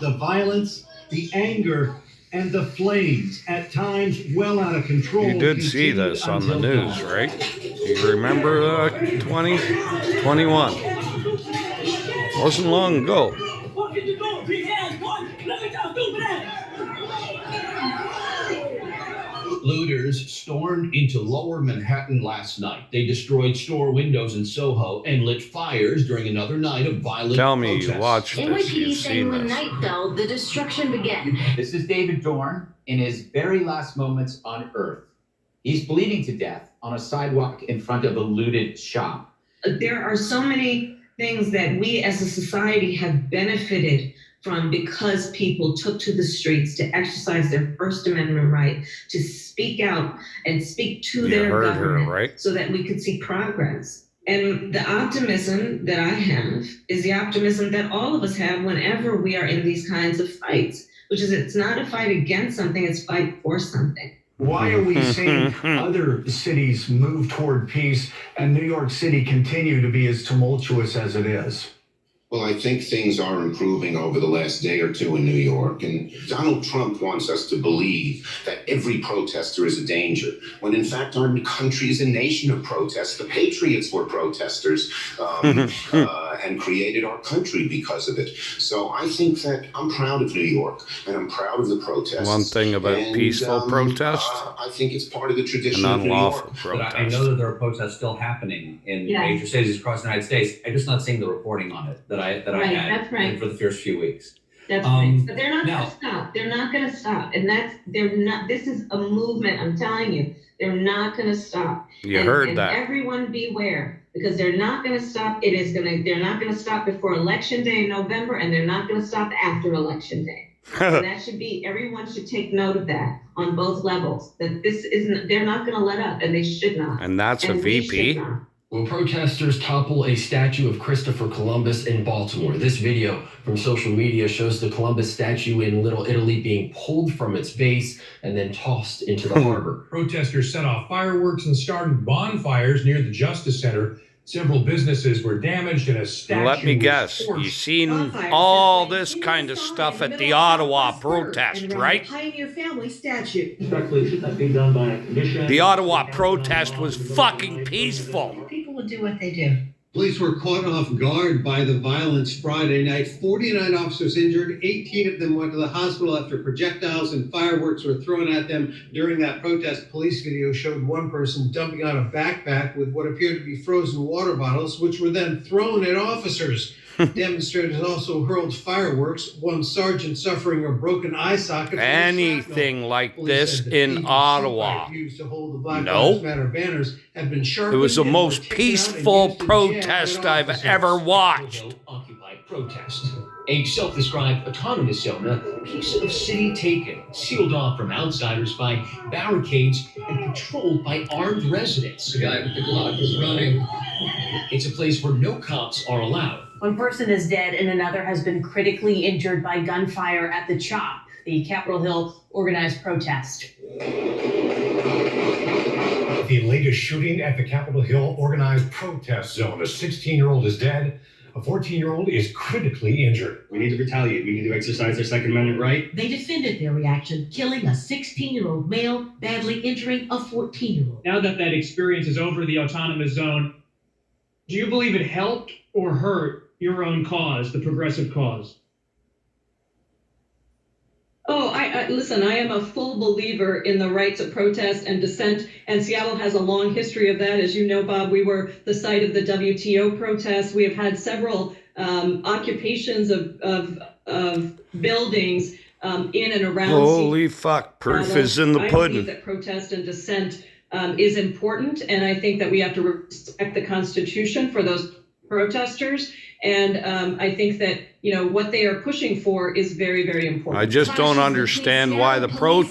The violence, the anger, and the flames, at times well out of control. You did see this on the news, right? You remember 2021? Wasn't long ago. Looters stormed into lower Manhattan last night. They destroyed store windows in Soho and lit fires during another night of violent Tell me protests. you watched this, you've seen when this. night fell, the destruction began. This is David Dorn in his very last moments on Earth. He's bleeding to death on a sidewalk in front of a looted shop. There are so many things that we as a society have benefited from because people took to the streets to exercise their First Amendment right, to speak out and speak to their government, right? So that we could see progress. And the optimism that I have is the optimism that all of us have whenever we are in these kinds of fights, which is it's not a fight against something, it's a fight for something. Why are we seeing other cities move toward peace and New York City continue to be as tumultuous as it is? Well, I think things are improving over the last day or two in New York, and Donald Trump wants us to believe that every protester is a danger, when in fact our country is a nation of protests. The patriots were protesters and created our country because of it. So I think that I'm proud of New York, and I'm proud of the protests. One thing about peaceful protest, I think it's part of the tradition an of New unlawful York. protest. But I know that there are protests still happening in major cities across the United States. I'm just not seeing the reporting on it that I had That's right. for the first few weeks. That's right. But they're not going to stop. They're not going to stop. And they're not, this is a movement, I'm telling you. They're not going to stop. You heard that. Everyone beware, because they're not going to stop. They're not going to stop before Election Day in November, and they're not going to stop after Election Day. And that should be, everyone should take note of that on both levels, that this isn't, they're not going to let up, and they should not. And that's a VP. When protesters topple a statue of Christopher Columbus in Baltimore. This video from social media shows the Columbus statue in Little Italy being pulled from its base and then tossed into the harbor. Protesters set off fireworks and started bonfires near the Justice Center. Several businesses were damaged and a statue. Let me guess, you've seen all this kind of stuff at the Ottawa protest, right? Pioneer family statue. The Ottawa protest was fucking peaceful. People will do what they do. Police were caught off guard by the violence Friday night. 49 officers injured. 18 of them went to the hospital after projectiles and fireworks were thrown at them during that protest. Police video showed one person dumping out a backpack with what appeared to be frozen water bottles, which were then thrown at officers. Demonstrators also hurled fireworks. One sergeant suffering a broken eye socket. Anything like this in Ottawa? No. It was the most peaceful protest I've ever watched. Occupied protest. A self-described autonomous zone, a piece of city taken, sealed off from outsiders by barricades and controlled by armed residents. The guy with the Glock is running. It's a place where no cops are allowed. One person is dead and another has been critically injured by gunfire at the CHOP, the Capitol Hill organized protest. The latest shooting at the Capitol Hill organized protest zone. A 16-year-old is dead. A 14-year-old is critically injured. We need to retaliate. We need to exercise our Second Amendment right. They defended their reaction, killing a 16-year-old male, badly injuring a 14-year-old. Now that experience is over, the autonomous zone, do you believe it helped or hurt your own cause, the progressive cause? Oh, listen, I am a full believer in the rights of protest and dissent, and Seattle has a long history of that. As you know, Bob, we were the site of the WTO protests. We have had several occupations of buildings in and around. Holy fuck, proof is in the pudding. I believe that protest and dissent is important, and I think that we have to respect the Constitution for those protesters. And I think that, what they are pushing for is very, very important. I just don't understand why the protest